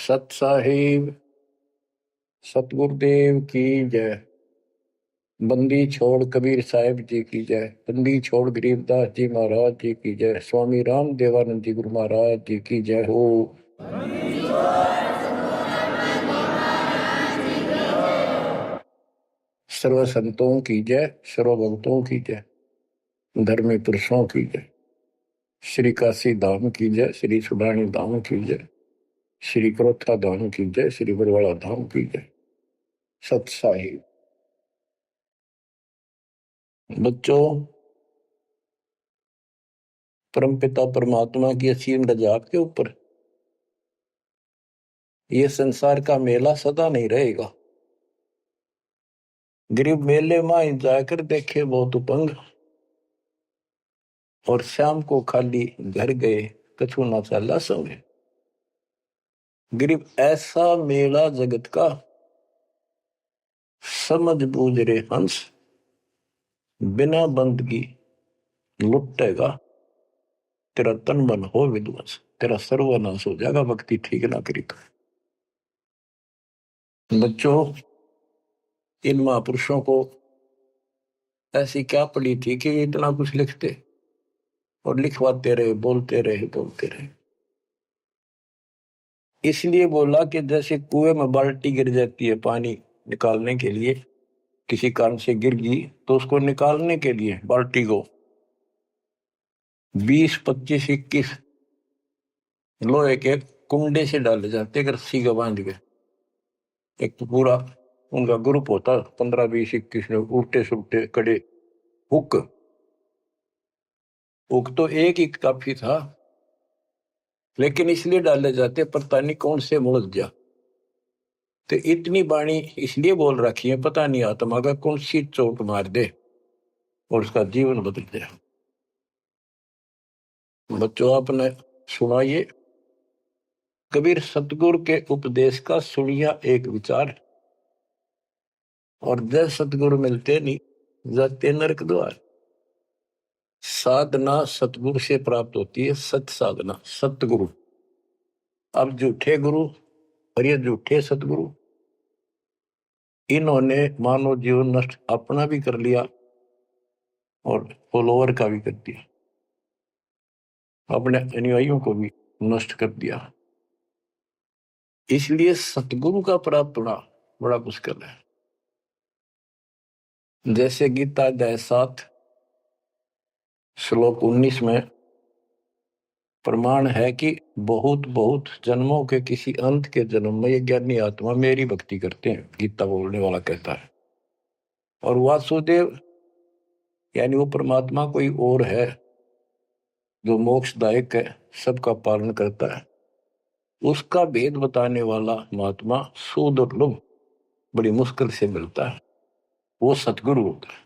सत साहिब सतगुरुदेव की जय। बंदी छोड़ कबीर साहिब जी की जय। बंदी छोड़ गरीबदास जी महाराज जी की जय। स्वामी राम देवानंद जी गुरु महाराज जी की जय हो। सर्व संतों की जय, सर्व भक्तों की जय, धर्मी पुरुषों की जय। श्री काशी धाम की जय, श्री सुडानी धाम की जय, श्री क्रोथा धाम की जय, श्री बरवाड़ा धाम की जय। सत साहिब बच्चों, परमपिता परमात्मा की असीम रजा के ऊपर ये संसार का मेला सदा नहीं रहेगा। गरीब मेले में जाकर देखे बहुत उपंग, और शाम को खाली घर गए कछु ना चला संगे। गरीब ऐसा मेला जगत का, समझ बूझ रे हंस, बिना बंदगी लुटेगा तेरा तन मन हो विध्वंस, तेरा सर्वनाश हो जाएगा भक्ति ठीक ना करी तो। बच्चों, इन महापुरुषों को ऐसी क्या पड़ी थी कि इतना कुछ लिखते और लिखवाते रहे, बोलते रहे। इसलिए बोला कि जैसे कुएं में बाल्टी गिर जाती है पानी निकालने के लिए, किसी कारण से गिर गई तो उसको निकालने के लिए बाल्टी को 20, 25, 21 लोहे के कुंडे से डाले जाते, रस्सी का बांध के। एक तो पूरा उनका ग्रुप होता, 15, 20, 21 लोग, उल्टे सुलटे कड़े। हुक हुक तो एक ही काफी था, लेकिन इसलिए डाले जाते पता नहीं कौन से मुड़ जा। तो इतनी बाणी इसलिए बोल रखी है, पता नहीं आत्मा का कौन सी चोट मार दे और उसका जीवन बदल जाए। बच्चों, आपने सुना ये कबीर सतगुरु के उपदेश का सुनिया एक विचार, और जय सतगुरु मिलते नहीं जाते नरक द्वार। साधना सतगुरु से प्राप्त होती है, सत साधना सतगुरु। अब झूठे गुरु और ये झूठे सतगुरु, इन्होंने मानव जीवन नष्ट अपना भी कर लिया और फॉलोअर का भी कर दिया, अपने अनुयायियों को भी नष्ट कर दिया। इसलिए सतगुरु का प्राप्त होना बड़ा मुश्किल है। जैसे गीता अध्याय 7 श्लोक 19 में प्रमाण है कि बहुत बहुत जन्मों के किसी अंत के जन्म में ये ज्ञानी आत्मा मेरी भक्ति करते हैं, गीता बोलने वाला कहता है। और वासुदेव यानी वो परमात्मा कोई और है जो मोक्षदायक है, सबका पालन करता है। उसका भेद बताने वाला महात्मा सुदुर्लभ, बड़ी मुश्किल से मिलता है, वो सतगुरु होता है।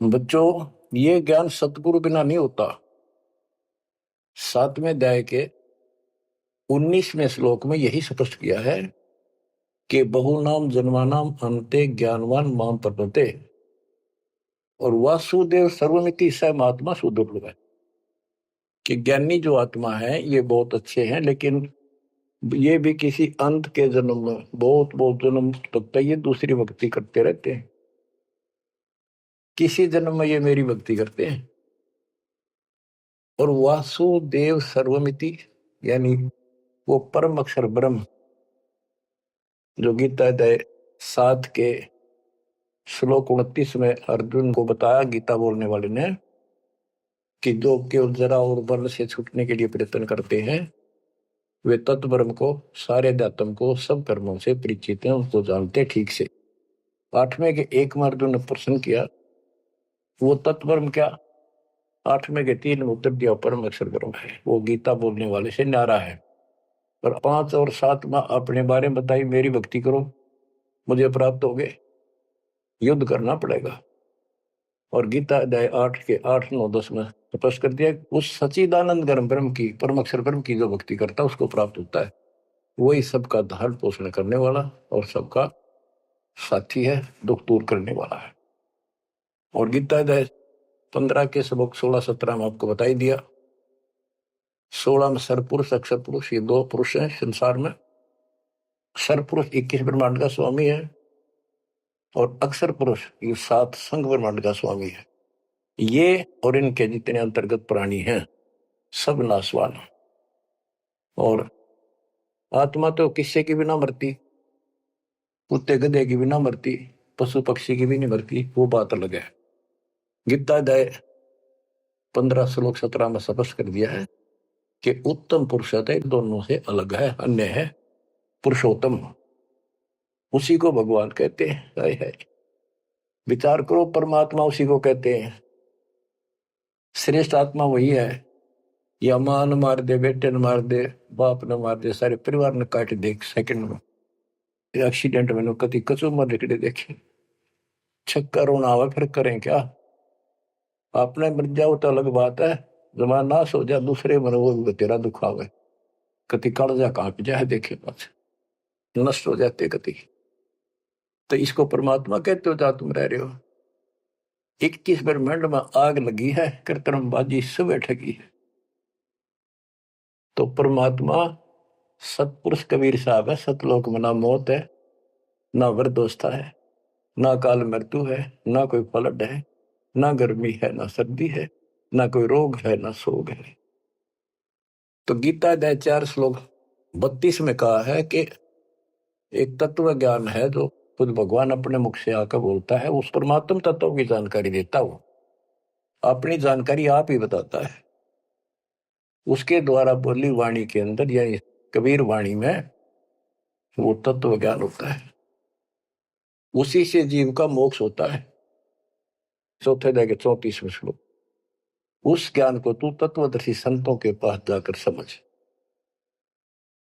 बच्चों, ये ज्ञान सतगुरु बिना नहीं होता। 7वें अध्याय के 19वें श्लोक में यही स्पष्ट किया है कि बहुनाम जन्मानाम अंते ज्ञानवान माम प्रपते, और वासुदेव सर्वमिति स महात्मा सुदुर्लभ है। कि ज्ञानी जो आत्मा है ये बहुत अच्छे हैं, लेकिन ये भी किसी अंत के जन्म में बहुत बहुत जन्म तक ये दूसरी भक्ति करते रहते हैं। किसी जन्म में ये मेरी भक्ति करते हैं। और वासुदेव सर्वमिति यानी वो परम अक्षर ब्रह्म, जो गीता अध्याय 7 के श्लोक 29 में अर्जुन को बताया गीता बोलने वाले ने, कि जो केवल जरा और बल से छूटने के लिए प्रयत्न करते हैं, वे तत्ब्रह्म को, सारे अध्यात्म को, सब कर्मों से परिचित हैं, उनको जानते ठीक से। 8वें के 1 में अर्जुन ने प्रश्न किया, वो तत्ब्रह्म क्या? 8वें के 3 में उत्तर दिया, परम अक्षर ब्रह्म है। वो गीता बोलने वाले से न्यारा है। और 5 और 7 में अपने बारे में बताई, मेरी भक्ति करो मुझे प्राप्त होगे, युद्ध करना पड़ेगा। और गीता अध्याय 8 के 8, 9, 10 में स्पष्ट कर दिया, उस सच्चिदानंद ब्रह्म की, परम अक्षर ब्रह्म की जो भक्ति करता है उसको प्राप्त होता है। वही सबका धारण पोषण करने वाला और सबका साथी है, दुख दूर करने वाला है। और गीता अध्याय 15 के श्लोक 16, 17 में आपको बताई दिया 16 में सरपुरुष अक्षर पुरुष, ये 2 पुरुष हैं संसार में। सरपुरुष 21 ब्रह्मांड का स्वामी है और अक्षर पुरुष ये 7 संघ ब्रह्मांड का स्वामी है। ये और इनके जितने अंतर्गत प्राणी हैं सब नाशवान। और आत्मा तो किसी की भी ना मरती, कुत्ते गधे की भी ना मरती, पशु पक्षी की भी नहीं मरती, वो बात अलग है। गीता अध्याय 15 श्लोक 17 में स्पष्ट कर दिया है कि उत्तम पुरुष है दोनों से अलग है, अन्य है पुरुषोत्तम, उसी को भगवान कहते हैं। है विचार करो, परमात्मा उसी को कहते हैं। श्रेष्ठ आत्मा वही है। या मां न मार दे, बेटे न मार दे, बाप न मार दे, सारे परिवार ने काट दे एक सेकंड में। एक्सीडेंट में कति कचो मर निकले देखे, छक्का रोना आवा, फिर करें क्या? आपने मर जाओ तो अलग बात है, जमा नाश हो जाए दूसरे मर वो तेरा दुख आवे, कति कालजा कांप जाए देखे पास नष्ट हो जाते कति। तो इसको परमात्मा कहते हो जहां तुम रह रहे हो। 21 ब्रह्मांड में आग लगी है, कृत्रिमबाजी सब ठगी है। तो परमात्मा सतपुरुष कबीर साहब है। सतलोक में ना मौत है, ना वृद्धोस्था है, ना काल मृत्यु है, ना कोई फ्लड है, ना गर्मी है, ना सर्दी है, ना कोई रोग है, ना शोक है। तो गीता अध्याय 4 श्लोक 32 में कहा है कि एक तत्व ज्ञान है जो खुद भगवान अपने मुख से आकर बोलता है, उस परमात्म तत्व की जानकारी देता हूं, अपनी जानकारी आप ही बताता है। उसके द्वारा बोली वाणी के अंदर यानी कबीर वाणी में वो तत्व ज्ञान होता है, उसी से जीव का मोक्ष होता है। चौथे अध्याय के 34वें श्लोक। उस ज्ञान को तू तत्वदर्शी संतों के पास जाकर समझ,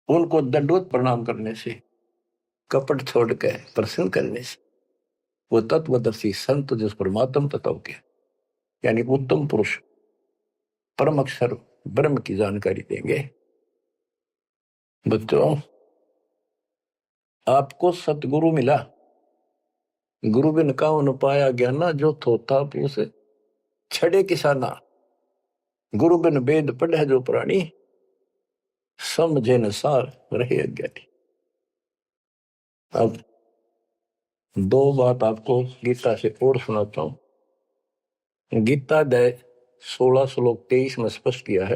उनको दंडवत प्रणाम करने से, कपट छोड़ के प्रसन्न करने से वो तत्वदर्शी संत जिस परमात्म तत्व के यानी उत्तम पुरुष परम अक्षर ब्रह्म की जानकारी देंगे। बच्चों, आपको सतगुरु मिला, गुरु बिन काहुन पाया ज्ञाना, जो थोथा पूस छड़े किसाना, गुरु बिन वेद पढ़े जो प्राणी, समझे न सार रहे अज्ञानी। अब 2 बात आपको गीता से और सुनाता हूं। गीता अध्याय 16 श्लोक 23 में स्पष्ट किया है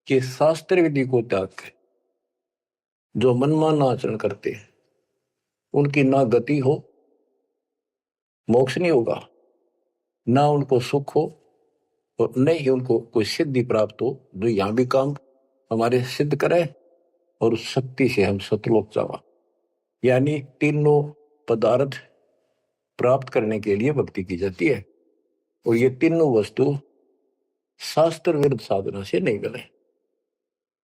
कि शास्त्र विधि को त्याग के जो मनमाना आचरण करते हैं उनकी ना गति हो, मोक्ष नहीं होगा, ना उनको सुख हो और न ही उनको कोई सिद्धि प्राप्त हो जो यहां भी काम हमारे सिद्ध करे और उस शक्ति से हम सतलोक जावा। यानी तीनों पदार्थ प्राप्त करने के लिए भक्ति की जाती है और ये तीनों वस्तु शास्त्र विरुद्ध साधना से नहीं मिले।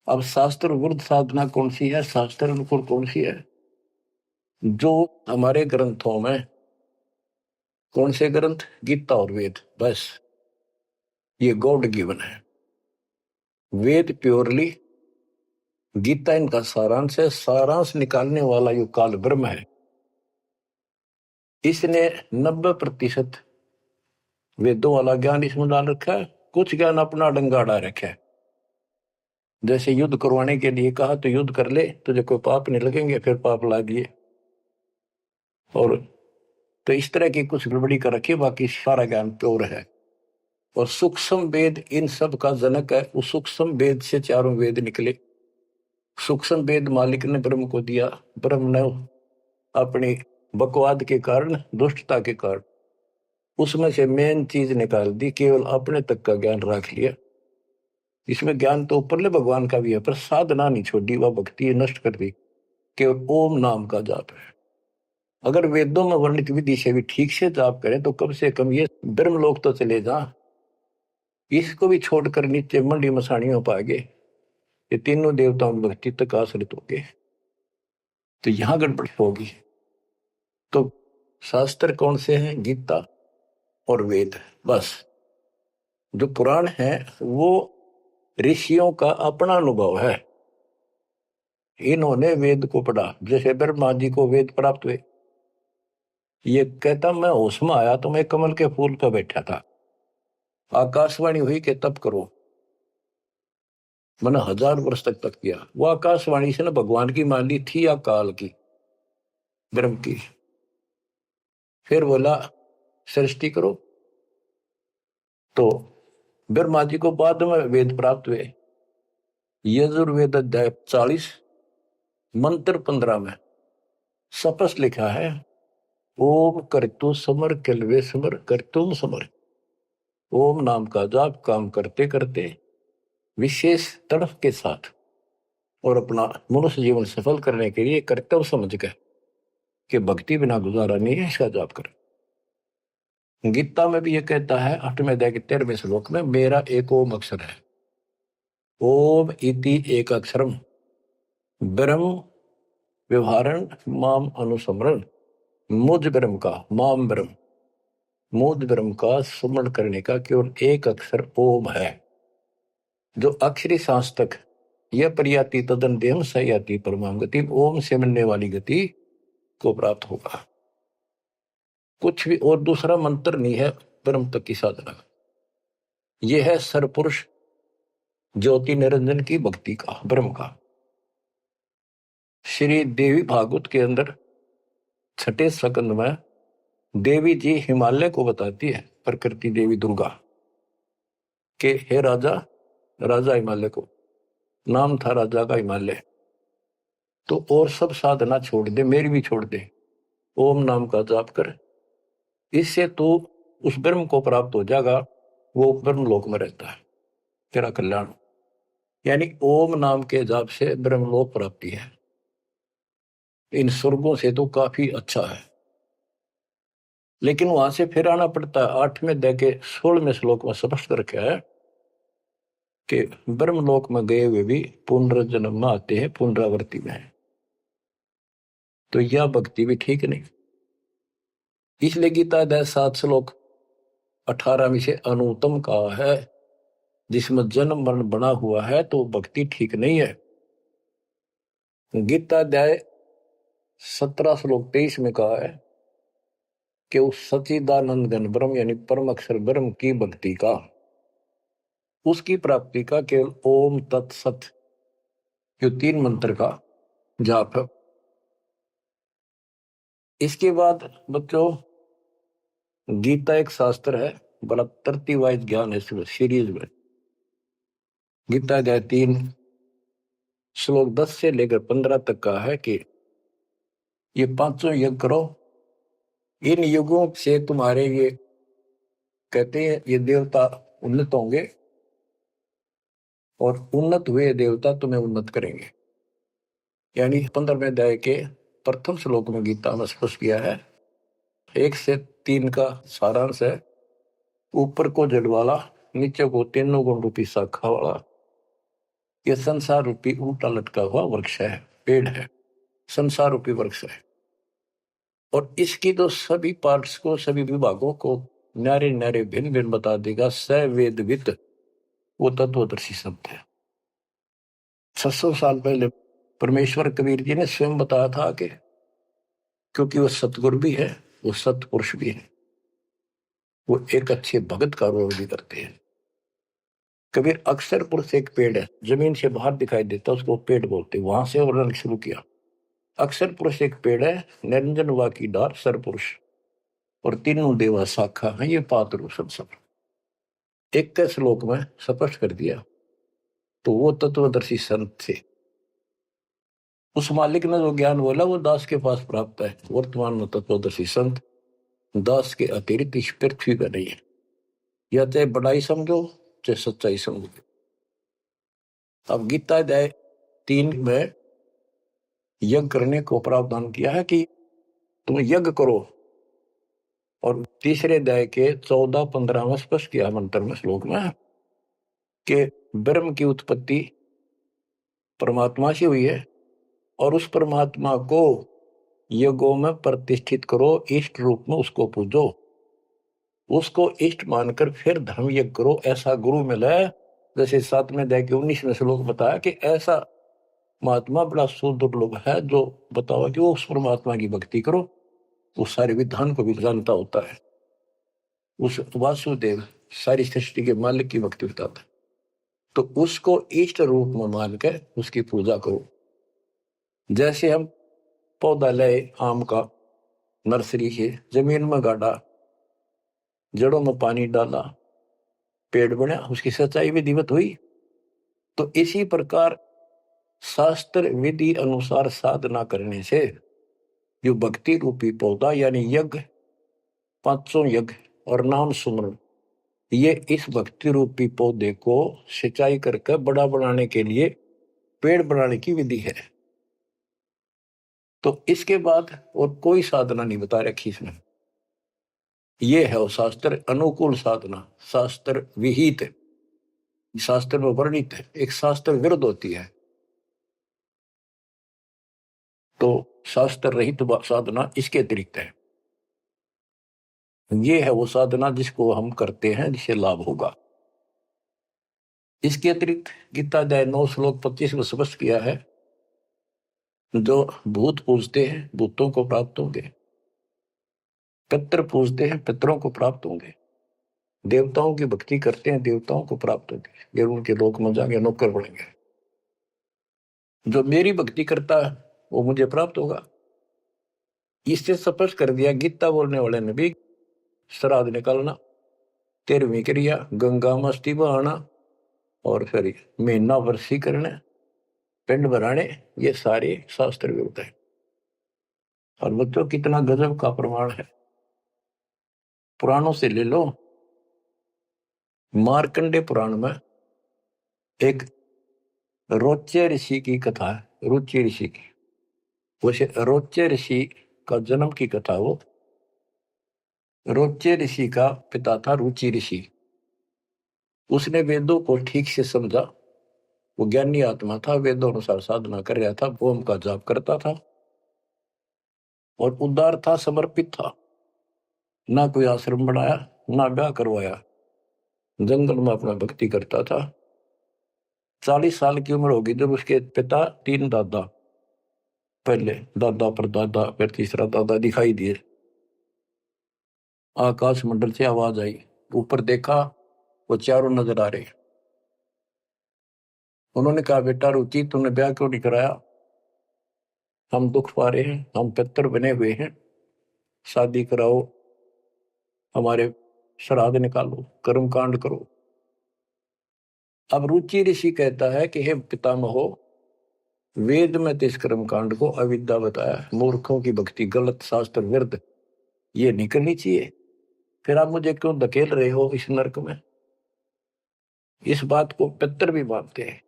अब शास्त्र विरुद्ध साधना कौन सी है, शास्त्र अनुकूल कौन सी है? जो हमारे ग्रंथों में, कौन से ग्रंथ? गीता और वेद, बस ये गॉड गिवन है। वेद प्योरली, गीता इनका सारांश है। सारांश निकालने वाला यो काल ब्रह्म है। इसने 90% वेदों वाला ज्ञान इसमें डाल रखा है, कुछ ज्ञान अपना डंगाड़ा रखा है। जैसे युद्ध करवाने के लिए कहा तो युद्ध कर ले, तुझे कोई पाप नहीं लगेंगे, फिर पाप ला दिए। और तो इस तरह की कुछ गड़बड़ी कर रखी, बाकी सारा ज्ञान प्योर है। और सूक्ष्म वेद इन सब का जनक है। उस सूक्ष्म वेद से 4 वेद निकले। सूक्ष्म वेद मालिक ने ब्रह्म को दिया, ब्रह्म ने अपनी बकवाद के कारण, दुष्टता के कारण उसमें से मेन चीज निकाल दी, केवल अपने तक का ज्ञान रख लिया। इसमें ज्ञान तो ऊपरले भगवान का भी है, पर साधना नहीं छोड़ी, वह भक्ति नष्ट कर दी। केवल ओम नाम का जाप है। अगर वेदों में वर्णित विधि से भी ठीक से जाप करें तो कम से कम ये ब्रह्मलोक तो चले जा। इसको भी छोड़कर नीचे मंडी मसाणियों पाएंगे, ये तीनों देवताओं की भक्ति तक आश्रित होंगे, तो यहां गड़बड़ होगी। तो शास्त्र कौन से हैं? गीता और वेद। बस जो पुराण है वो ऋषियों का अपना अनुभव है। इन्होंने वेद को पढ़ा, जैसे ब्रह्मा जी को वेद प्राप्त हुए। ये कहता मैं होश में आया तो मैं कमल के फूल पर बैठा था, आकाशवाणी हुई कि तप करो। मैंने 1000 वर्ष तक किया। वो आकाशवाणी से ना भगवान की मान ली थी या काल की, ब्रह्म की। फिर बोला सृष्टि करो। तो ब्रह्मा जी को बाद में वेद प्राप्त हुए। यजुर्वेद अध्याय 40 मंत्र 15 में स्पष्ट लिखा है, ओम करतु समर किलवे समर करतुम समर। ओम नाम का जाप काम करते करते विशेष तड़फ के साथ और अपना मनुष्य जीवन सफल करने के लिए कर्तव्य समझ कर कि भक्ति बिना गुजारा नहीं है, इसका जाप कर। गीता में भी यह कहता है 8वें अध्याय के 13वें श्लोक में, मेरा एक ओम अक्षर है। ओम इति एक अक्षरम ब्रह्म व्यवहारण माम अनुसमरण। मुझ ब्रह्म का, माम ब्रह्म, मुझ ब्रह्म का स्मरण करने का केवल एक अक्षर ओम है। जो अक्षरी सांस तक यह प्रयाति तदन देम सयाति परमाम गति, ओम से मिलने वाली गति को प्राप्त होगा। कुछ भी और दूसरा मंत्र नहीं है ब्रह्म तक की साधना। यह है सरपुरुष ज्योति निरंजन की भक्ति का, ब्रह्म का। श्री देवी भागवत के अंदर 6ठे स्कंद में देवी जी हिमालय को बताती है, प्रकृति देवी दुर्गा के हे राजा, राजा हिमालय को नाम था राजा का हिमालय, तो और सब साधना छोड़ दे, मेरी भी छोड़ दे, ओम नाम का जाप कर, इससे तो उस ब्रह्म को प्राप्त हो जाएगा। वो ब्रह्म लोक में रहता है, तेरा कल्याण। यानी ओम नाम के जाप से ब्रह्मलोक प्राप्ति है। इन स्वर्गों से तो काफी अच्छा है, लेकिन वहां से फिर आना पड़ता है। 8वें अध्याय के 16वें श्लोक में स्पष्ट रखा है कि ब्रह्मलोक में गए हुए भी पुनर्जन्म में आते हैं, पुनरावृत्ति में है। तो यह भक्ति भी ठीक नहीं। इसलिए गीता अध्याय 7 श्लोक 18 से अनुत्तम कहा है, जिसमें जन्म मरण बना हुआ है तो भक्ति ठीक नहीं है। गीता अध्याय 17 श्लोक 23 में कहा है कि उस सच्चिदानंद घन ब्रह्म यानी परम अक्षर ब्रह्म की भक्ति का, उसकी प्राप्ति का केवल ओम तत्सत जो 3 मंत्र का जाप है। इसके बाद बच्चों गीता एक शास्त्र है, बड़ा तरतीब ज्ञान है सीरीज में। गीता अध्याय 3 श्लोक 10 से लेकर 15 तक का है कि ये 5 यज्ञ करो, इन युगों से तुम्हारे ये कहते हैं ये देवता उन्नत होंगे और उन्नत हुए देवता तुम्हें उन्नत करेंगे। यानी 15वें अध्याय के प्रथम श्लोक में गीता में स्पष्ट किया है। 1 से 3 का सारांश है, ऊपर को जड़ वाला, नीचे को 3 गुण रूपी शाखा वाला, यह संसार रूपी उल्टा लटका हुआ वृक्ष है, पेड़ है, संसार रूपी वृक्ष है। और इसकी तो सभी पार्ट्स को, सभी विभागों को न्यारे न्यारे भिन्न भिन्न बता देगा सवेदविद, वो तत्वदर्शी शब्द है। 600 साल पहले परमेश्वर कबीर जी ने स्वयं बताया था कि क्योंकि वो सतगुरु भी है, वो सतपुरुष भी है, वो एक अच्छे भगत का रोल भी करते हैं। कबीर अक्षर पुरुष एक पेड़ है, जमीन से बाहर दिखाई देता, उसको पेड़ बोलते, वहां से वर्णन शुरू किया। अक्षर पुरुष एक पेड़ है, निरंजन वा की डार सरपुरुष, और तीनों देवा शाखा है, ये पात्र सब 21 श्लोक में स्पष्ट कर दिया। तो वो तत्वदर्शी संत थे। उस मालिक ने जो ज्ञान बोला वो दास के पास प्राप्त है। वर्तमान में तत्वदर्शी संत दास के अतिरिक्त इस पृथ्वी पर नहीं है। या चाहे बड़ाई समझो चाहे सच्चाई समझो। अब गीता अध्याय 3 में यज्ञ करने को प्रावधान किया है कि तुम यज्ञ करो, और तीसरे अध्याय के 14-15 में स्पष्ट किया मंत्र में श्लोक में कि ब्रह्म की उत्पत्ति परमात्मा से हुई है, और उस परमात्मा को यज्ञों में प्रतिष्ठित करो, इष्ट रूप में उसको पूजो, उसको इष्ट मानकर फिर धर्म यज्ञ करो। ऐसा गुरु मिला है, जैसे 7वें अध्याय के 19वें श्लोक बताया कि ऐसा महात्मा बड़ा सुदुर्लभ है जो बताओ कि वो उस परमात्मा की भक्ति करो, उस सारे विधान को भी जानता होता है, उस वासुदेव सारी सृष्टि के मालिक की भक्ति बताता है। तो उसको इष्ट रूप में मान के उसकी पूजा करो। जैसे हम पौधा लाए आम का नर्सरी से, जमीन में गाड़ा, जड़ों में पानी डाला, पेड़ बना, उसकी सिंचाई विधिवत हुई। तो इसी प्रकार शास्त्र विधि अनुसार साधना करने से जो भक्ति रूपी पौधा यानी यज्ञ, 500 यज्ञ और नाम सुमरण, ये इस भक्ति रूपी पौधे को सिंचाई करके बड़ा बनाने के लिए पेड़ बनाने की विधि है। तो इसके बाद और कोई साधना नहीं बता रखी इसमें। ये है वो शास्त्र अनुकूल साधना, शास्त्र विहित, शास्त्र में वर्णित है, एक शास्त्र विरुद्ध होती है। तो शास्त्र रहित साधना इसके अतिरिक्त है। ये है वो साधना जिसको हम करते हैं, जिससे लाभ होगा। इसके अतिरिक्त गीता अध्याय 9 श्लोक 25 में स्पष्ट किया है, जो भूत पूजते हैं भूतों को प्राप्त होंगे, पितर पूजते हैं पितरों को प्राप्त होंगे, देवताओं की भक्ति करते हैं देवताओं को प्राप्त होंगे, ये उनके लोक में जाएंगे, नौकर बनेंगे। जो मेरी भक्ति करता है वो मुझे प्राप्त होगा। इससे स्पष्ट कर दिया गीता बोलने वाले ने भी, श्राद्ध निकालना, 13वीं क्रिया, गंगा मस्ती बहाना, और फिर महीना वर्षी करने, पिंड भराने, ये सारे शास्त्र विरुद्ध है। और बच्चों कितना गजब का प्रमाण है, पुराणों से ले लो। मार्कंडे पुराण में एक रोच्य ऋषि की कथा है, रुचि ऋषि की। वैसे रोच्य ऋषि का जन्म की कथा वो, रोच्य ऋषि का पिता था रुचि ऋषि। उसने वेदों को ठीक से समझा, वो ज्ञानी आत्मा था, वेदों अनुसार साधना कर रहा था, ओम का जाप करता था और उदार था, समर्पित था। ना कोई आश्रम बनाया, ना ब्याह करवाया, जंगल में अपना भक्ति करता था। 40 साल की उम्र होगी जब उसके पिता, 3 दादा, पहले दादा पर दादा, फिर तीसरा दादा दिखाई दिए। आकाश मंडल से आवाज आई, ऊपर देखा, वो चारों नजर आ रहे। उन्होंने कहा, बेटा रुचि, तुमने ब्याह क्यों नहीं कराया? हम दुख पा रहे हैं, हम पितर बने हुए हैं, शादी कराओ, हमारे श्राद्ध निकालो, कर्म कांड करो। अब रुचि ऋषि कहता है कि हे पितामहो, वेद में तो इस कर्म कांड को अविद्या बताया, मूर्खों की भक्ति, गलत, शास्त्र विरुद्ध, ये नहीं करनी चाहिए। फिर आप मुझे क्यों धकेल रहे हो इस नरक में? इस बात को पितर भी मानते हैं,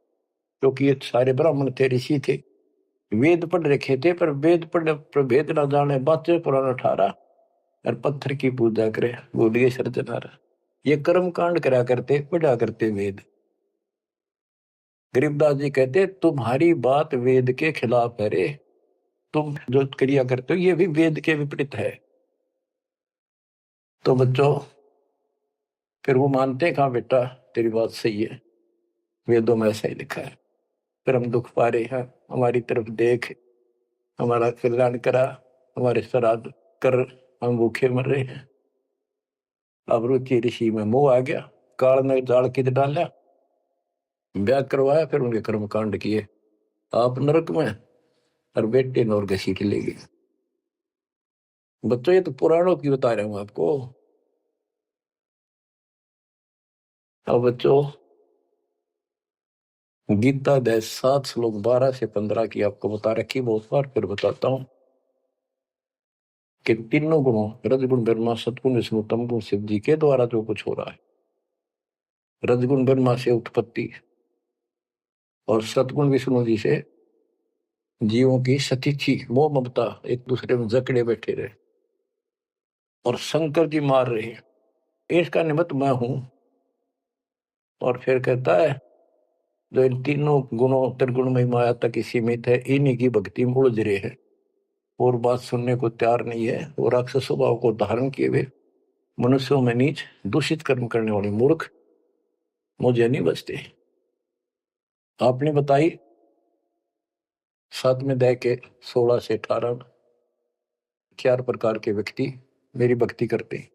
क्योंकि ये सारे ब्राह्मण थे, ऋषि थे, वेद पढ़ रखे थे, पर वेद पढ़ प्रभेद न जाने, बातें पुराना ठारा और पत्थर की पूजा करे, बोलिए सर्जनारा। ये कर्म कांड करा करते, पढ़ा करते वेद। गरीबदास जी कहते, तुम्हारी बात वेद के खिलाफ है रे, तुम जो क्रिया करते हो ये भी वेद के विपरीत है। तो बच्चों, फिर वो मानते हैं, कहा बेटा तेरी बात सही है, वेदों में ऐसा ही लिखा है, फिर हम दुख पा रहे हैं, हमारी तरफ देख, हमारा कल्याण करा, हमारे श्राद्ध कर, हम भूखे मर रहे हैं। अब रुचि ऋषि में मोह आ गया, काल ने जाल कित डाला, ब्याह करवाया, फिर उनके कर्म कांड किए, आप नरक में और बेटे नौर घसीट ले गए। बच्चों, ये तो पुराणों की बता रहा हूं आपको। अब बच्चों, गीता अध्याय 7 श्लोक 12 से 15 की आपको बता रखी बहुत बार, फिर बताता हूं कि तीनों गुणों, रजगुण ब्रह्मा, सतगुण विष्णु, तमगुण शिव जी के द्वारा जो कुछ हो रहा है। रजगुण ब्रह्मा से उत्पत्ति और सतगुण विष्णु जी से जीवों की सतीथी, मोह ममता, एक दूसरे में जकड़े बैठे रहे, और शंकर जी मार रहे हैं, इसका निमित्त मैं हूं। और फिर कहता है, जो इन तीनों गुणों त्रिगुण में माया तक ही सीमित है, इन्हीं की भक्ति में उलझ रहे हैं और बात सुनने को तैयार नहीं है, और राक्षस स्वभाव को धारण किए हुए मनुष्यों में नीच दूषित कर्म करने वाले मूर्ख मुझे नहीं बचते। आपने बताई 7वें अध्याय के 16 से 18 4 प्रकार के व्यक्ति मेरी भक्ति करते।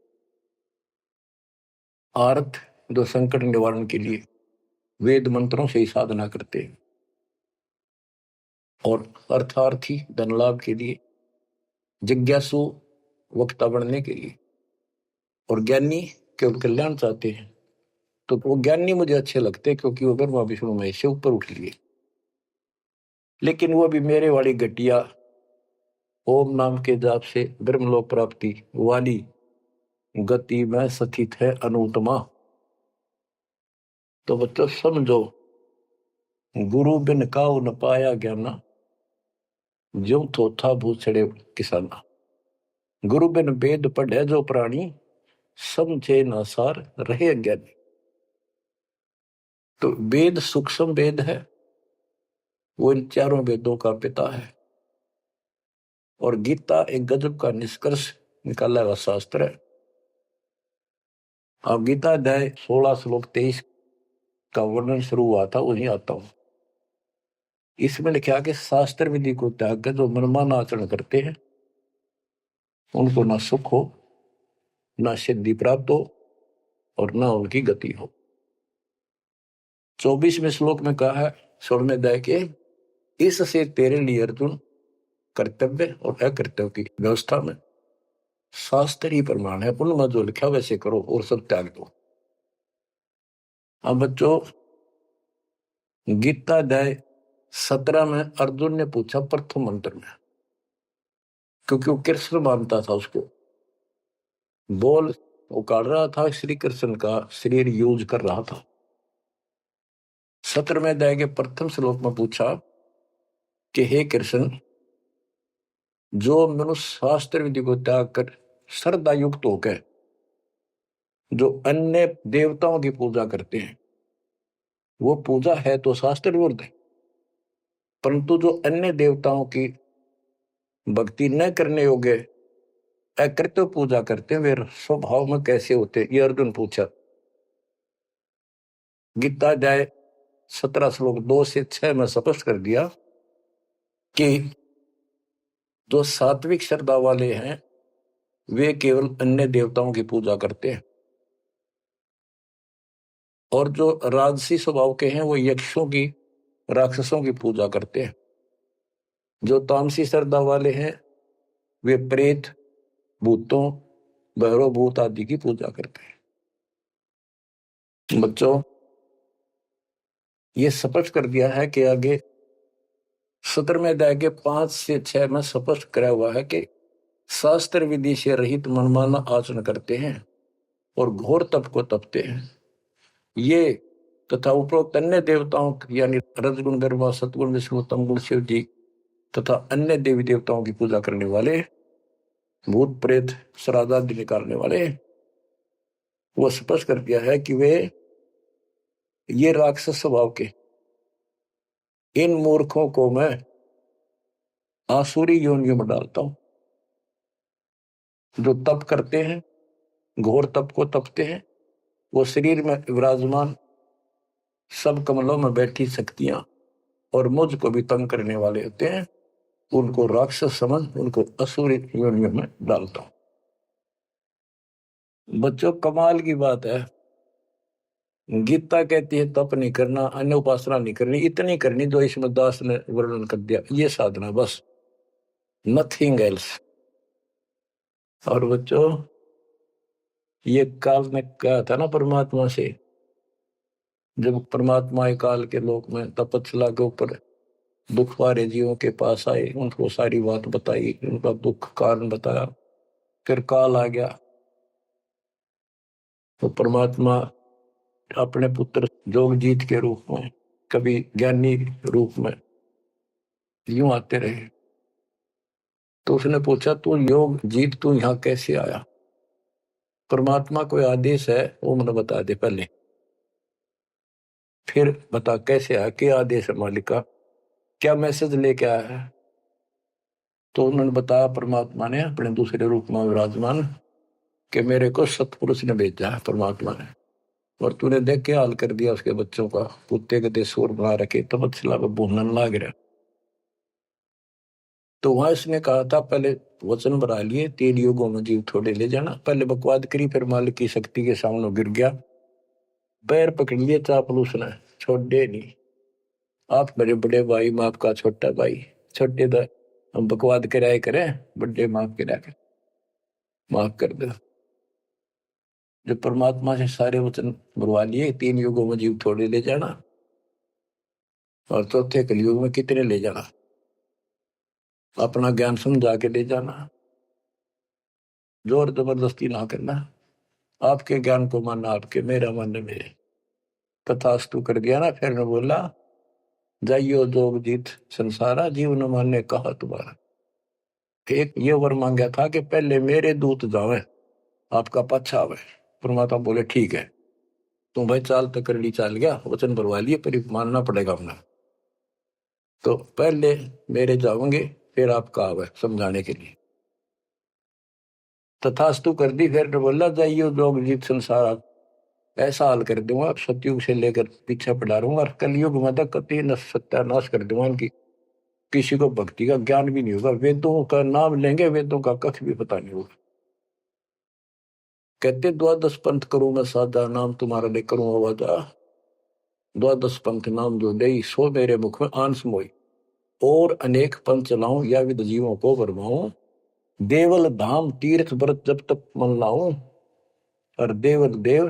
आर्त, जो संकट निवारण के लिए, वेद मंत्रों से ही साधना करते हैं और अर्थार्थी धन लाभ के लिए, जिज्ञासु वक्ता बनने के लिए, और ज्ञानी केवल कल्याण चाहते हैं। तो वो ज्ञानी मुझे अच्छे लगते हैं क्योंकि वो ब्रह्मा विष्णु महेश से ऊपर उठ लिए। लेकिन वो भी मेरे वाली घटिया ओम नाम के जाप से ब्रह्मलोक प्राप्ति वाली गति में स्थित है अनुत्तमा। तो बच्चों समझो, गुरु बिन काऊ न पाया ज्ञाना, ज्यों थोथा भूसड़े किसाना। गुरु बिन वेद पढ़े जो प्राणी, समझे न सार रहे अज्ञानी। तो वेद सूक्ष्म वेद है, वो इन चारों वेदों का पिता है। और गीता एक गजब का निष्कर्ष निकाला हुआ शास्त्र है। अब गीता अध्याय 16 श्लोक 23 का वर्णन शुरू हुआ था, वहीं आता हूं। इसमें लिखा कि शास्त्र विधि को त्याग कर जो मनमान आचरण करते हैं उनको ना सुख हो, ना सिद्धि प्राप्त हो और ना उनकी गति हो। 24वें श्लोक में कहा है 16वें अध्याय के, इससे तेरे लिए अर्जुन कर्तव्य और अकर्तव्य की व्यवस्था में शास्त्र ही प्रमाण है, उनमें जो लिखा वैसे करो और सब त्याग दो। अब बच्चों, गीता अध्याय 17 में अर्जुन ने पूछा प्रथम मंत्र में, क्योंकि वो कृष्ण मानता था उसको, बोल उकाड़ रहा था, श्री कृष्ण का शरीर यूज कर रहा था। 17वें अध्याय के प्रथम श्लोक में पूछा कि हे कृष्ण, जो मनुष्य शास्त्र विधि को त्याग कर श्रद्धा युक्त होकर जो अन्य देवताओं की पूजा करते हैं, वो पूजा है तो शास्त्र विरुद्ध है। परंतु जो अन्य देवताओं की भक्ति न करने योग्य अकृत्य पूजा करते हैं, वे स्वभाव में कैसे होते, ये अर्जुन पूछा। गीता अध्याय 17 श्लोक 2 से 6 में स्पष्ट कर दिया कि जो सात्विक श्रद्धा वाले हैं वे केवल अन्य देवताओं की पूजा करते हैं, और जो राजसी स्वभाव के हैं वो यक्षों की, राक्षसों की पूजा करते हैं। जो तामसी श्रद्धा वाले हैं वे प्रेत, भूतों, भैरव भूत आदि की पूजा करते हैं। बच्चों, ये स्पष्ट कर दिया है कि आगे 17वें अध्याय के 5 से 6 में स्पष्ट करा हुआ है कि शास्त्र विधि से रहित मनमाना आचरण करते हैं और घोर तप को तपते हैं। ये तथा उपरोक्त अन्य देवताओं यानी रजगुण, ब्रह्मा, सतगुण, विष्णु, तमगुण, शिव जी तथा अन्य देवी देवताओं की पूजा करने वाले, भूत प्रेत श्राद्ध आदि निकालने वाले, वो स्पष्ट कर दिया है कि वे ये राक्षस स्वभाव के इन मूर्खों को मैं आसुरी योनियों में डालता हूं। जो तप करते हैं, घोर तप को तपते हैं, वो शरीर में विराजमान सब कमलों में बैठी शक्तियां और मुझ को भी तंग करने वाले होते हैं, उनको राक्षस समझ उनको असुरी योनियों में डालता हूं। बच्चों, कमाल की बात है, गीता कहती है तप नहीं करना, अन्य उपासना नहीं करनी, इतनी करनी जो इसमें दास ने वर्णन कर दिया, ये साधना बस, नथिंग एल्स। और बच्चों, ये काल ने कहा था ना परमात्मा से, जब परमात्मा काल के लोक में तपस्या के ऊपर दुख वाले जीवों के पास आए, उनको सारी बात बताई, उनका दुख कारण बताया, फिर काल आ गया तो परमात्मा अपने पुत्र जोगजीत के रूप में, कभी ज्ञानी रूप में यूं आते रहे। तो उसने पूछा, तू योग जीत, तू यहां कैसे आया? परमात्मा कोई आदेश है वो मुझे बता दे पहले, फिर बता कैसे आया, क्या आदेश है मालिक का, क्या मैसेज लेके आया है? तो उन्होंने बताया परमात्मा ने अपने दूसरे रूप में विराजमान कि मेरे को सतपुरुष ने भेजा है परमात्मा ने, और तूने देख के हाल कर दिया उसके बच्चों का, कुत्ते के देशोर बना रखे, तपस्या में भूनन लाग रहा। तो वहां इसने कहा था पहले वचन बना लिए, 3 युगों में जीव थोड़े ले जाना, पहले बकवाद करी, फिर मालिक की शक्ति के सामने गिर गया, पैर पकड़ लिए चापलूस ने, छोड़े नहीं। आप मेरे बड़े भाई, मैं आपका छोटा भाई। छोटे तो हम बकवाद कराए करें, बड़े माफ करा कर, माफ कर दो। जो परमात्मा से सारे वचन बुलवा लिए, 3 युगों में जीव थोड़े ले जाना, और चौथे कलयुग में कितने ले जाना। अपना ज्ञान समझा के ले जाना, जोर जबरदस्ती ना करना। आपके ज्ञान को मानना आपके, मेरा मानना मेरे। तथास्तु कर दिया ना। फिर ने बोला, जाइयो जोग जीत संसारा, जीव न माने कहा तुम्हारा। एक ये वर मांगा था कि पहले मेरे दूत जावे, आपका पच्छा आवे। परमात्मा बोले ठीक है, तुम भाई चाल तक कर ली, चाल गया, वचन भरवा लिए, पर मानना पड़ेगा अपना। तो पहले मेरे जाओगे, फिर आपका आवे समझाने के लिए। तथास्तु कर दी। फिर ने बोला, जाइयो जोग जीत संसारा, ऐसा हाल कर दूंगा सतयुग से लेकर पीछे पढ़ा रहूंगा, और कलयुग में तक कति सत्यानाश कर दूंगा इनकी। किसी को भक्ति का ज्ञान भी नहीं होगा, वेदों का नाम लेंगे, वेदों का कख भी पता नहीं होगा। कहते द्वादश पंथ करूं मैं साधा, नाम तुम्हारा ले करूं आवाजा। द्वादश पंथ नाम जो दे, सो मेरे मुख में आन समोई। और अनेक पंथ चलाऊं, या विद जीवों को बरमाऊं। देवल धाम तीर्थ व्रत जब तक मन लाऊं, और देवल देव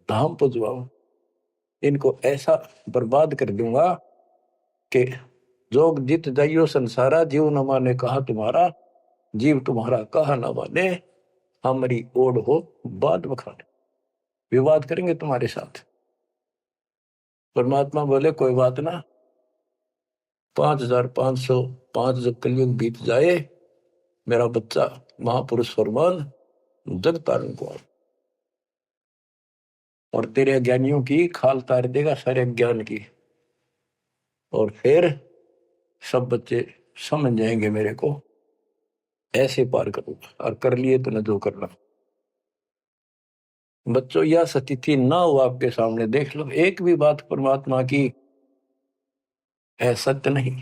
धाम पुजवाऊं। इनको ऐसा बर्बाद कर दूंगा कि जोग जित जाइयो संसारा, जीव न माने कहा तुम्हारा। जीव तुम्हारा कहा न माने, हमारी ओढ़ हो बात बखाने। विवाद करेंगे तुम्हारे साथ। परमात्मा बोले कोई बात ना, 5505 जब कलयुग बीत जाए, मेरा बच्चा महापुरुष फरमान जग तारण को, और तेरे अज्ञानियों की खाल तार देगा, सारे ज्ञान की। और फिर सब बच्चे समझ जाएंगे मेरे को, ऐसे पार करूंगा। और कर लिए तो न जो करना। बच्चों, यह स्थिति ना हो आपके सामने, देख लो एक भी बात परमात्मा की है सत्य नहीं।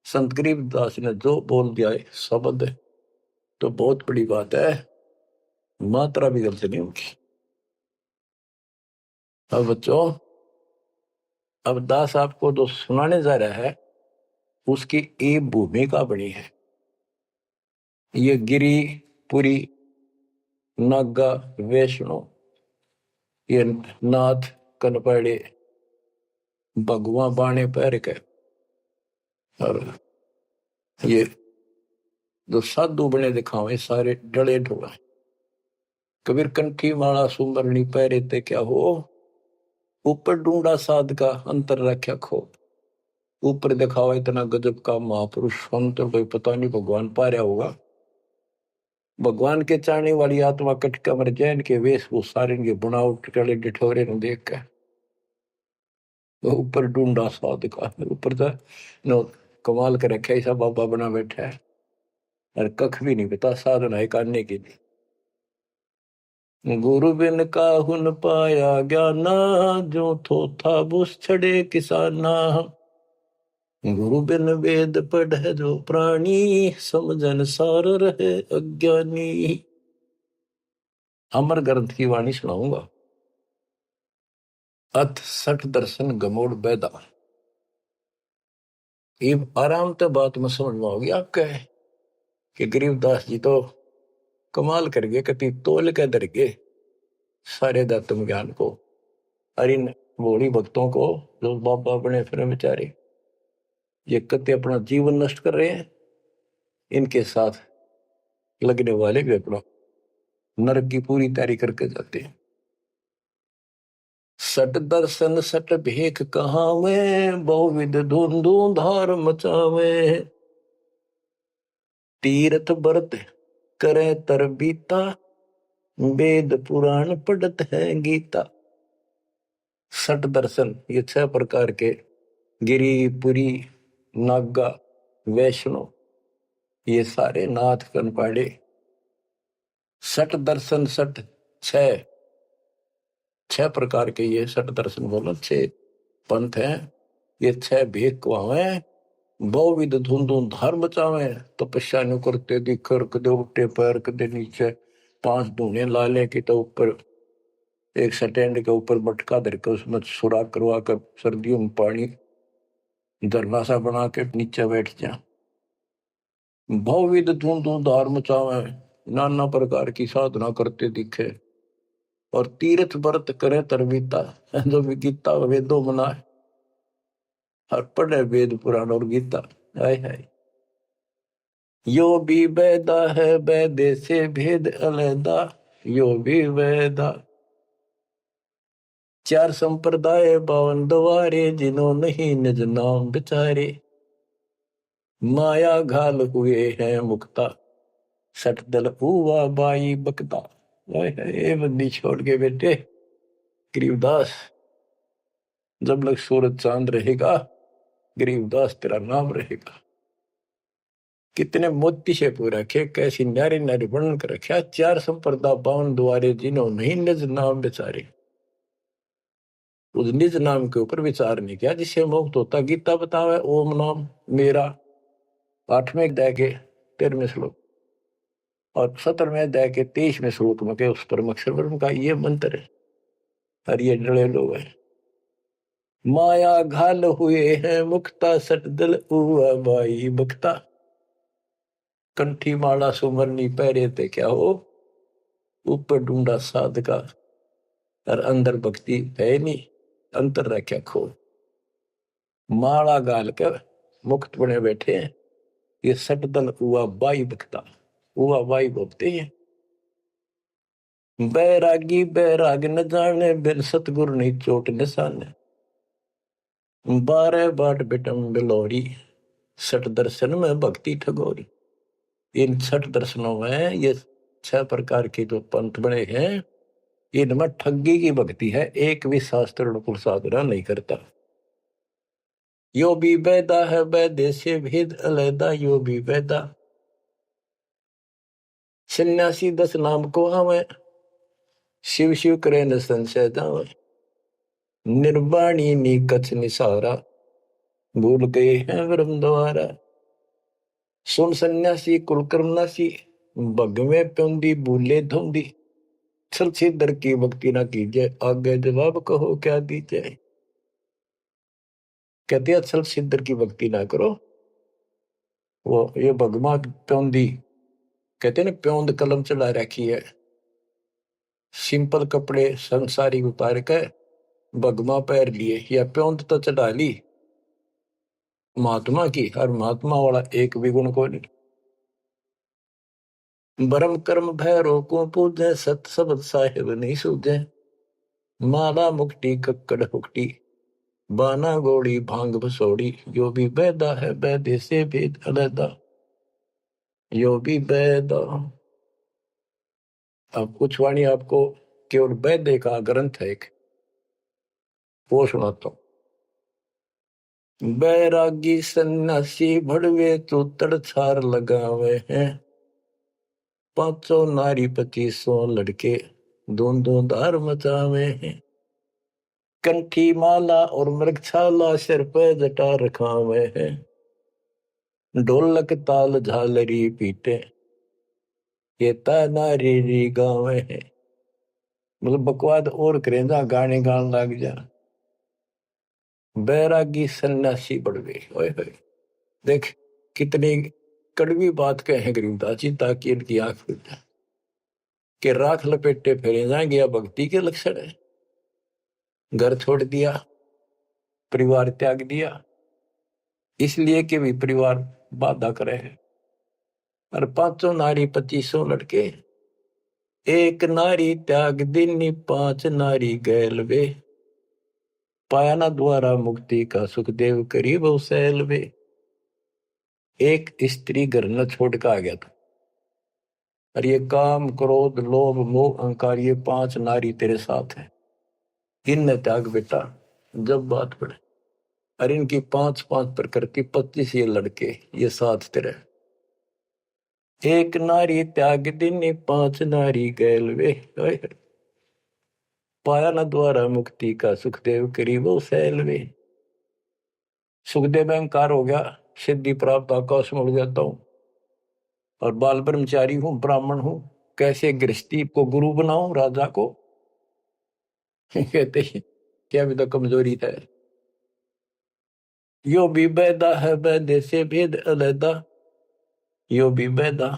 संत गरीबदास ने जो बोल दिया है शब्द, तो बहुत बड़ी बात है, मात्रा भी गलत नहीं होगी। अब बच्चों, अब दास आपको जो सुनाने जा रहा है, उसकी एक भूमिका बनी है। ये गिरी पुरी नागा वैष्णो, ये नाथ कनपड़े भगवा बाणे पैर के, और ये जो साधु बने दिखावे सारे डले ढोला। कबीर कंठी माला सुमरनी पैरे ते क्या हो, ऊपर ढूंढा साध का अंतर रख्या खो। ऊपर दिखावा इतना गजब का महापुरुष संत, कोई पता नहीं भगवान पा रहा होगा। भगवान के चाहने वाली आत्मा कट कमर जैन के वेशभूषा के बुनावट टले डिठोरे ने देख कर ऊपर ढूंढा साध का, ऊपर तो नो कमाल कर रखे, ऐसा बाबा बना बैठा है, और कख भी नहीं पता साधना है करने के लिए। गुरु बिन काहुन पाया ज्ञाना, जो थो था बुस छड़े किसाना। गुरु बिन वेद पढ़े जो प्राणी, समझन सार रहे अज्ञानी। अमर ग्रंथ की वाणी सुनाऊंगा। अथ सठ दर्शन गमोड़ बैदा। ये आराम तो बात में समझ में होगी आपके, कि गरीबदास जी तो कमाल कर गए, कति तोल के दर गए सारे दातम ज्ञान को, और इन भोली भक्तों को जो बाबा बने फिर बेचारे ये कति अपना जीवन नष्ट कर रहे हैं, इनके साथ लगने वाले भी अपना नरक की पूरी तैयारी करके जाते हैं। सट दर्शन सट भेख कहावे, बहुविध धुंधु धार मचावे। तीर्थ व्रत करे तर बीता, वेद पुराण पढ़त है गीता। सट दर्शन ये 6 प्रकार के, गिरी पुरी नागा वैष्णो, ये सारे नाथ कनपाड़े। सट दर्शन सट 6 प्रकार के, ये सट दर्शन बोलो 6 पंथ हैं। ये 6 भेद को आवे, बहुविध धुंधु धार बचावे। तपस्या नु करते दिखर, कदे उठे पैर कदे नीचे, 5 धूने ला ले कि तो ऊपर एक स्टैंड के ऊपर मटका धर के उसमें सुराख करवा कर सर्दियों में पानी धरना सा बना के नीचे बैठ जा। बहुविध धूमधार मचावे, नाना प्रकार की साधना करते दिखे और तीर्थ व्रत करे तरबीता, जो भी गीता वेदों मनाए और पढ़े वेद पुराण और गीता। हाय हाय, यो भी वेदा है वेदे से भेद अलैदा, यो भी वेदा। चार संप्रदाय 52 द्वारे, जिन्हों नहीं निज नाम बिचारे। माया घाल हुए हैं मुक्ता, सट दल हुआ बाई बकता। ये बंदी छोड़ के बेटे गरीबदास, जब लग सूरज चांद रहेगा गरीबदास तेरा नाम रहेगा। कितने मोती से पूरा रखे, कैसी न्यारी न्यारी वर्णन कर रखा। चार संप्रदा 52 द्वारे, जिन्हों नहीं निज नाम बिचारे। उस निज नाम के ऊपर विचार नहीं किया जिससे मुक्त होता। गीता बतावे ओम नाम मेरा, 8वें अध्याय के 13वें श्लोक और 17वें अध्याय के 23वें श्लोक में के उस परम अक्षर ब्रह्म का ये मंत्र है। और ये डरे लोग हैं, माया घाल हुए हैं मुक्ता, सट दल हुआ बाई बक्ता। कंठी माला सुमरनी पहरे थे क्या हो, ऊपर ढूंढा साध का और अंदर भक्ति है नहीं, अंतर रखा खो। माला गाल कर मुक्त बने बैठे हैं, ये सट दल हुआ बाई बक्ता, हुआ बाई बोलते हैं। बैरागी बैराग न जाने, बिन सतगुरु नहीं चोट निशाने। 12 बाट बिटम बिलोरी, सठ दर्शन में भक्ति ठगोरी। इन 6 दर्शनों में ये 6 प्रकार के जो पंथ बने हैं, इनमें ठगी की भक्ति है, एक भी शास्त्र अनुकूल साधना नहीं करता। यो भी वेदा है वैदे से भेद अलैदा, यो भी वेदा। सन्यासी 10 नाम को आवे, शिव शिव करे न संशय जावे। निर्वाणी नी कछ निसारा, भूल गए हैं ब्रह्म द्वारा। सुन सन्यासी कुलकर्मनासी, भगवे प्योंदी भूले धुंदी। छल सिद्धर की भक्ति ना कीजिए, आगे जवाब कहो क्या दीजिए। कहते हैं छल सिद्धर की भक्ति ना करो। वो ये भगवा प्योंदी कहते हैं ना, प्योंद कलम चला रखी है, सिंपल कपड़े संसारी उतार के भगवा पैर लिए या प्योंद तो चढ़ा ली महात्मा की, और महात्मा वाला एक भी गुण को नहीं। ब्रह्म कर्म भैरो को पूजे, सत शब्द साहिब नहीं सूझे। माला मुक्ति कक्कड़ हुक्टी, बाना गोड़ी भांग बसोड़ी। यो भी वेदा है वैदे से भेद अलैदा, यो भी वेदा। अब कुछ वाणी आपको केवल वैद्य का ग्रंथ है एक, वो सुनाता हूं। बैरागी सन्यासी भड़वे तो तड़छार लगावे हैं। 500 नारी 2500 लड़के दों धार मचावे हैं। कंठी माला और मृगछाला सिर पे जटा रखावे हैं। ढोलक ताल झालरी पीटे, ये ता नारी री गावे हैं। मतलब बकवाद और करें जा, गाने गान लग जा। बैरागी सन्यासी बढ़वे, ओए होए देख कितनी कड़वी बात कहे गरीबदास जी, ताकि इनकी आंख खुल जाए कि राख लपेटे फेरे जाएंगे या भक्ति के लक्षण है। घर छोड़ दिया, परिवार त्याग दिया, इसलिए कि भी परिवार बाधा करे है। और 500 नारी 2500 लड़के, एक नारी त्याग दिनी 5 नारी गैल वे। पाया ना द्वारा मुक्ति का सुखदेव करीब सैल वे। एक स्त्री घर न छोड़ कर आ गया था, और ये काम क्रोध लोभ मोह अहंकार, ये 5 नारी तेरे साथ है, इनने त्याग बेटा। जब बात पड़े, अरे इनकी 5-5 प्रकृति 25 ये लड़के, ये साथ तेरे। एक नारी त्याग दिनी 5 नारी गैल वे। पाया न द्वारा मुक्ति का सुखदेव करीबो सैल वे। सुखदेव अहंकार हो गया, सिद्धि प्राप्त आकाश में उड़ जाता हूं और बाल ब्रह्मचारी हूं, ब्राह्मण हूं, कैसे गृहस्थी को गुरु बनाऊं राजा को। कहते हैं क्या भी तो कमजोरी है। यो भी बैदा है बैदे से भेद अलैदा, यो भी बैदा,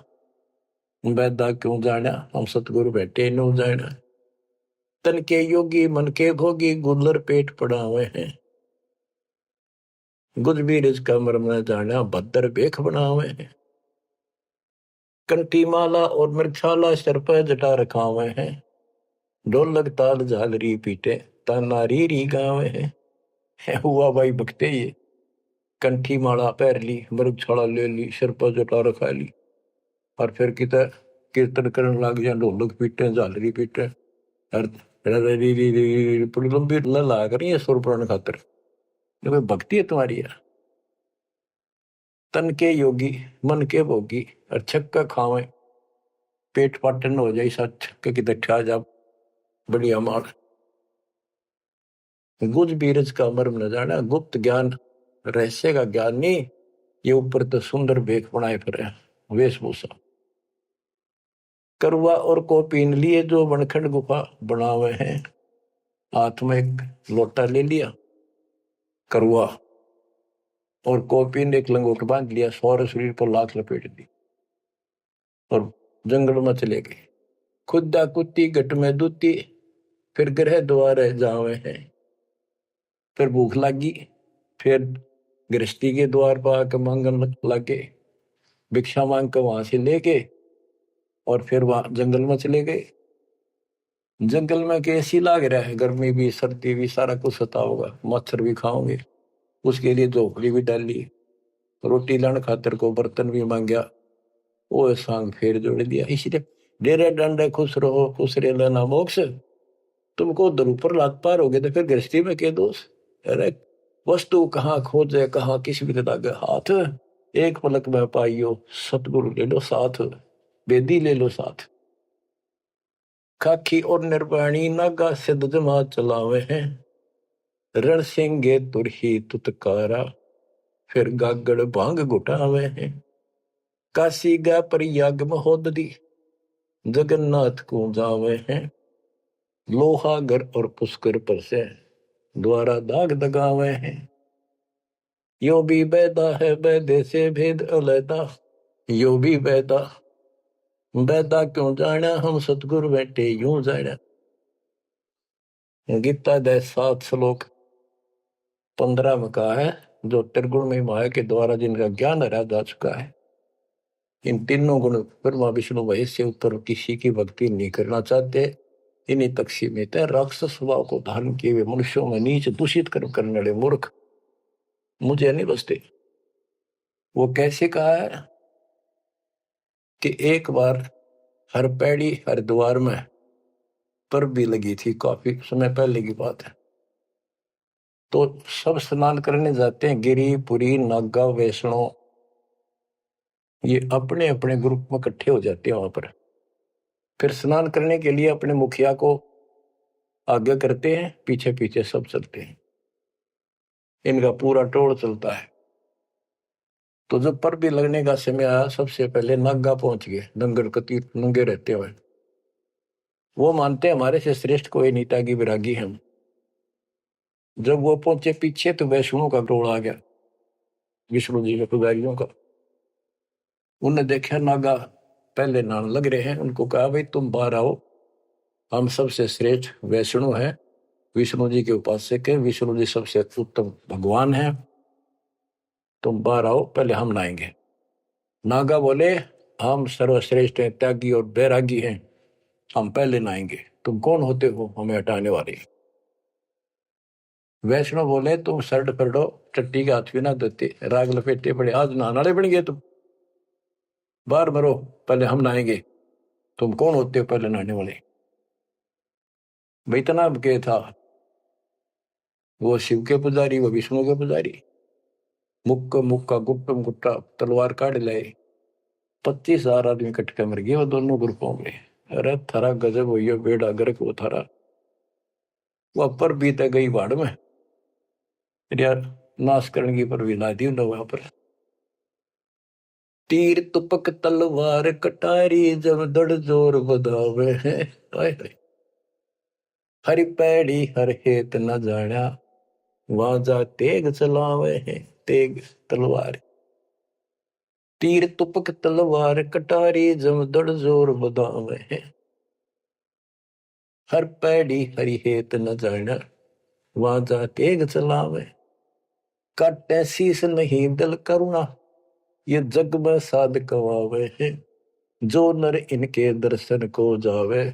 बैदा क्यों जाना हम सतगुरु बैठे नो जाना। तन के योगी मन के भोगी गुल्लर पेट पड़ा हुए हैं, गुज भी रिज का मरम न जाना भद्र बेख बना हुए हैं। कंठी माला और मृक्षाला सर पर जटा रखा हुए हैं, ढोलक ताल झालरी पीटे तानारी री गावे हैं। हुआ भाई भक्ते ये कंठी माला पैर ली, मृगछाला ले ली, सिर पर जटा रखा ली, और फिर किता कीर्तन करने लग जाए, ढोलक पीटे झालरी पीटे और बड़ी लंबी ला कर ये सुर पुराण खातर भक्ति है तुम्हारी यार। तन के योगी मन के भोगी और छक्का खावे, पेट पाटन हो जाए सा छक्के की दठा जा बढ़िया मार। गुज बीरज का मर्म न जाना, गुप्त ज्ञान रहस्य का ज्ञान नहीं, ये ऊपर तो सुंदर भेख बनाए फिर वेशभूषा। करवा और को पीन लिए जो बनखंड गुफा बना हुए हैं, हाथ में एक लोटा ले लिया करवा और कॉपी ने एक लंगोट बांध लिया, सौर शरीर पर लाख लपेट दी और जंगल में चले गए। खुदा कुत्ती घट में दूती, फिर ग्रह द्वार जावे हैं। फिर भूख लगी, फिर गृहस्थी के द्वार पर आकर मांगन लगे, भिक्षा मांग कर वहां से लेके और फिर वहां जंगल में चले गए। जंगल में कैसी लाग रहा है, गर्मी भी सर्दी भी सारा कुछ होता होगा, मच्छर भी खाओगे, उसके लिए झोपड़ी भी डाली, रोटी लाने खातिर को बर्तन भी मांगया, वो सांग फेर जोड़ दिया। इसलिए डेरे डंडे खुश रहो खुश रहे लेना मोक्ष, तुमको उधर ऊपर लात पार हो गए तो फिर गृहस्थी में क्या दोष। अरे वस्तु कहाँ खोजे कहाँ किस भी लगे हाथ, एक पलक में पाइयो सतगुरु ले लो साथ, बेदी ले लो साथ। खाखी और निर्वाणी नागा सिद्ध जमा चलावे हैं, रण सिंगे तुरही तुतकारा, फिर गागड़ भांग घुटावे हैं। काशी गा प्रयाग महोदरी, जगन्नाथ को जावे हैं। लोहागर और पुष्कर पर से द्वारा दाग दगावे हैं। यो भी बैदा है बैदे से भेद अलैदा, यो भी बैदा, बैदा क्यों जाना हम सतगुरु बैठे यूं जाना। गीता दे 7 श्लोक 15 में कहा है, जो त्रिगुण में माया के द्वारा जिनका ज्ञान हरा जा चुका है, इन तीनों गुण ब्रह्मा विष्णु महेश से ऊपर किसी की भक्ति नहीं करना चाहते, इन्हीं तक सीमित है। राक्षस स्वभाव को धारण किए हुए मनुष्यों में नीच दूषित कर्म करने वाले मूर्ख मुझे नहीं बसते। वो कैसे कहा है कि एक बार हर पैड़ी हरिद्वार में पर भी लगी थी, काफी समय पहले की बात है। तो सब स्नान करने जाते हैं, गिरी पुरी नागा वैष्णो ये अपने अपने ग्रुप में इकट्ठे हो जाते हैं वहां पर। फिर स्नान करने के लिए अपने मुखिया को आगे करते हैं, पीछे पीछे सब चलते हैं, इनका पूरा टोल चलता है। तो जब पर भी लगने का समय आया, सबसे पहले नागा पहुंच गए, नंगर कती नंगे रहते हुए। वो मानते हमारे से श्रेष्ठ कोई नीता की विरागी हम। जब वो पहुंचे पीछे तो वैष्णो का टोल आ गया, विष्णु जी के पुजारियों का। उन्होंने देखा नागा पहले नान लग रहे हैं, उनको कहा भाई तुम बाहर आओ, हम सबसे श्रेष्ठ वैष्णु हैं, विष्णु जी के उपासक है, विष्णु जी सबसे उत्तम भगवान है, तुम बाहर आओ पहले हम नहाएंगे। नागा बोले हम सर्वश्रेष्ठ हैं, त्यागी और बैरागी हैं, हम पहले नहाएंगे, तुम कौन होते हो हमें हटाने वाले। वैष्णव बोले तुम शर्ट पकड़ो, टट्टी के हाथ भी ना देते, राग लपेटे पड़े, आज नहाने वाले बन गए तुम, बाहर मरो पहले हम नहाएंगे, तुम कौन होते हो पहले नहाने वाले। भाई इतना के था, वो शिव के पुजारी वो विष्णु के पुजारी। मुक्का मुक्का गुप्तम गुट्टा तलवार काट लाए, 25,000 आदमी कटके मर गए वो दोनों ग्रुपों में। अरे थारा गजब हुई है, बेड़ा गर्क वो थारा, वो पर बीते गई बाढ़ में यार, नाश करने की पर भी ला दी वहां पर। तीर तुपक तलवार कटारी जब दड़ जोर बधावे हैं, हरि पैड़ी हर हेत न जाना, वहां जा तेग चलावे है। तेग तलवार, तीर तुपक तलवार कटारी, जमदड़ जोर बदावे है। हर पैड़ी हरि हेत न जाना, वहां जा तेग चलावे। काटे शीस नहीं दल करुणा, ये जग में साध कवावे है। जो नर इनके दर्शन को जावे,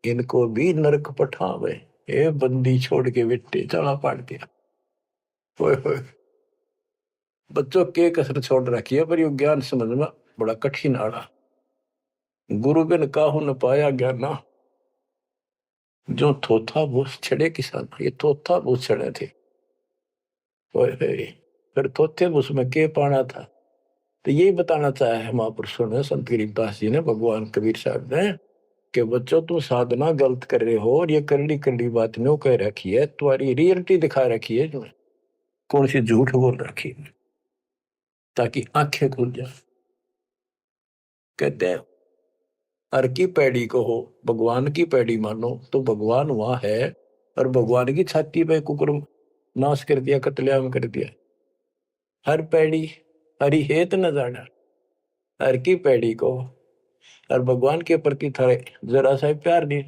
इनको भी नरक पठावे। ए बंदी छोड़ के बेटे चला पाड़ दिया। होए होए, बच्चों के कसर छोड़ रखी है, पर यो ज्ञान समझ में बड़ा कठिन आड़ा। गुरु बिन काहू न पाया ज्ञाना, जो थोथा भूस छड़े किसान। ये थोथा भूस छड़े थे। होए होए, फिर थोथे भूस में के पाना था। तो यही बताना चाहे है महापुरुषों ने, संत गरीबदास जी ने, भगवान कबीर साहब ने, कि बच्चों तुम साधना गलत कर रहे हो और ये करड़ी करड़ी बात न्यों कह रखी है, तुम्हारी रियलिटी दिखा रखी है, तुम्हें कौन सी झूठ बोल रखी है, ताकि आंखें खुल जाए। कहते हैं हर की पैड़ी को हो, भगवान की पैड़ी मानो तो भगवान वहां है, और भगवान की छाती पे कुकुर नाश कर दिया, कत्लेआम कर दिया। हर पैड़ी हरि हेत न जाना, हर की पैड़ी को, और भगवान के प्रति थारे जरा सा प्यार नहीं।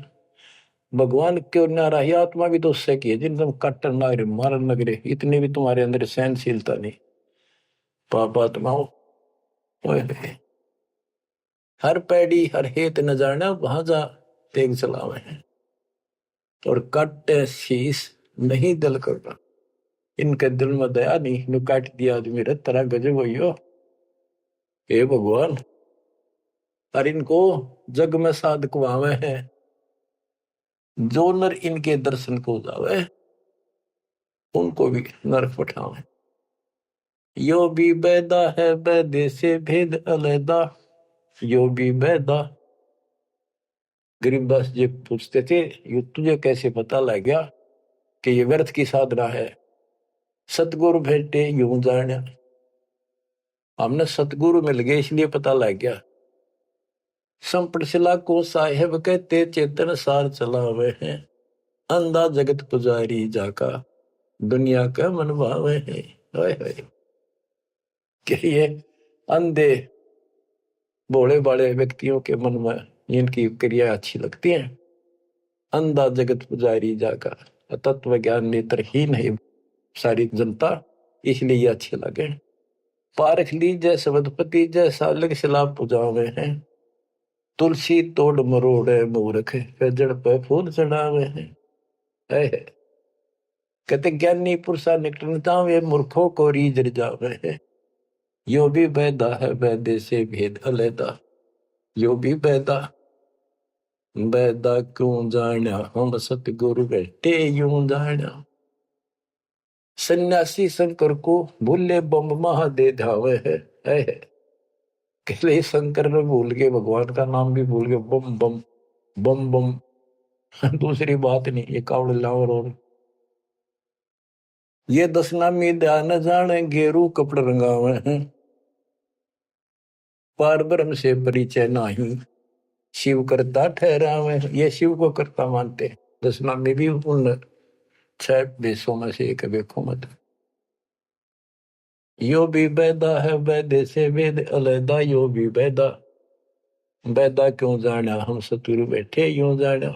भगवान क्यों नारा ही, आत्मा भी तो उससे की है, जिन तुम काटन लग रहे, मारन लग रहे, इतने भी तुम्हारे अंदर सहनशीलता नहीं। पाप आत्माओं, हर पैड़ी हर हेत न जाना, वहां जा तेग चलावे हैं। और काटे शीस नहीं दल करना, इनके दिल में दया नहीं, नु काट दिया आदमी रे तरह गजब हो। हे भगवान, और इनको जग में साध कुआवे हैं। जो नर इनके दर्शन को जावे, उनको भी नरक पठावे। यो भी बैदा है बैदे से भेद अलैदा, यो भी बैदा। गरीबदास जी पूछते थे, ये तुझे कैसे पता लग गया कि ये व्यर्थ की साधना है? सतगुरु भेटे यूं जाना, हमने सतगुरु मिल गए इसलिए पता लग गया। संपट शिला को साहेब कहते, चेतन सार चलावे हैं। अंधा जगत पुजारी जाका, दुनिया का मन भावे है। कि ये अंधे भोले भाले व्यक्तियों के मन में इनकी क्रिया अच्छी लगती है। अंधा जगत पुजारी जाका, तत्व ज्ञान नेत्रहीन है सारी जनता, इसलिए ये अच्छे लगे। पारख लीजय सबदपति, जैसा लग सलाब पुजावे हैं। तुलसी तोड़ मरोड़े मूर्ख, जड़ पे फूल चढ़ावे हैं। कहते ज्ञानी पुरुषा निकटता, वे मूर्खों को रीझ जावे हैं। यो भी बैदा है बैदे से भेद अलैदा, यो भी बैदा। बैदा क्यों जाना, हम सतगुरु बैठे यूं जाना। सन्यासी शंकर को भूले बम महा दे धावे है। कहले शंकर ने भूल के भगवान का नाम भी भूल गए, बम बम बम बम। दूसरी बात नहीं, ये कावड़ लावर। और ये दस नामी ध्यान जाने, गेरू कपड़ रंगावे हैं। पार ब्रह्म से परिचय नाही, शिव करता ठहरावे। ये शिव को करता मानते। दस नामी भी उन 6 देशों में से एक देखो मत। यो भी बैदा है बैदे से वेद अलैदा, यो भी बैदा। बैदा क्यों जाना, हम सतुरु बैठे यूं जाना।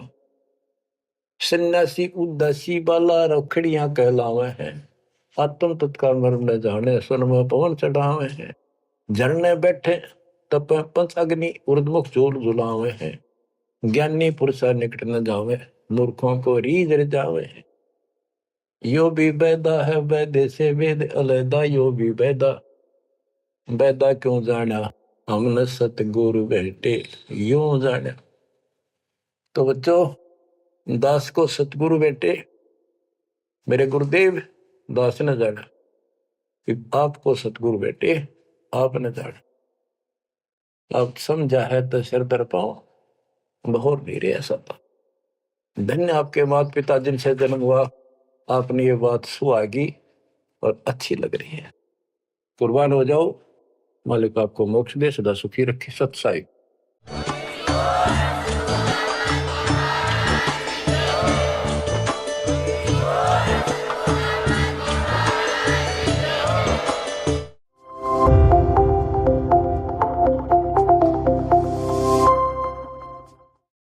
सन्यासी उदासी बाला रखड़ियां कहलावे हैं। आत्म तत्काल मर्म न जाने, सुन में पवन चढ़ावे हैं। झरने बैठे तप पंच अग्नि, उर्दमुख जोर जुलावे हैं। ज्ञानी पुरुषा निकट न जावे, मूर्खों को रीझ जावे हैं। यो भी बैदा है बैदे से वेद अलैदा, यो भी बैदा। बैदा क्यों जाना, हमने सतगुरु बैठे यूं जाना। तो बच्चों, दास को सतगुरु बैठे मेरे गुरुदेव दास ने जाना, कि आपको सतगुरु बैठे आपने जाना। आप समझा है तो सिर दर पाओ, बहुत नहीं रे ऐसा था। धन्य आपके माता पिता जिनसे जन्म हुआ, आपने ये बात सुहागी और अच्छी लग रही है। कुर्बान हो जाओ, मालिक आपको मोक्ष दे, सदा सुखी रखे। सत साई।